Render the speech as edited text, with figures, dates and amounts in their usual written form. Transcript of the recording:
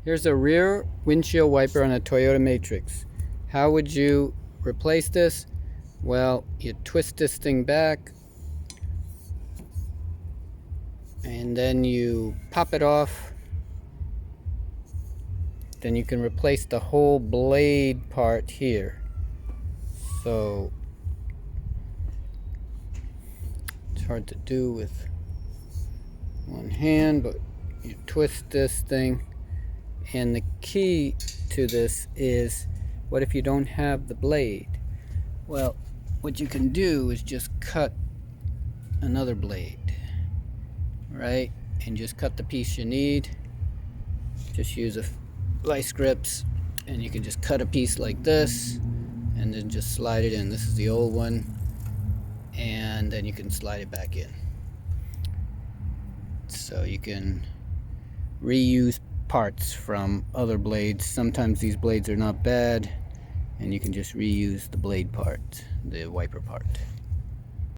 Here's a rear windshield wiper on a Toyota Matrix. How would you replace this? Well, you twist this thing back and then you pop it off. Then you can replace the whole blade part here. So it's hard to do with one hand, but you twist this thing. And the key to this is, what if you don't have the blade? Well, what you can do is just cut another blade, right? And just cut the piece you need. Just use a vice grips and you can just cut a piece like this and then just slide it in. This is the old one, and then you can slide it back in. So you can reuse parts from other blades. Sometimes these blades are not bad and you can just reuse the blade part, the wiper part.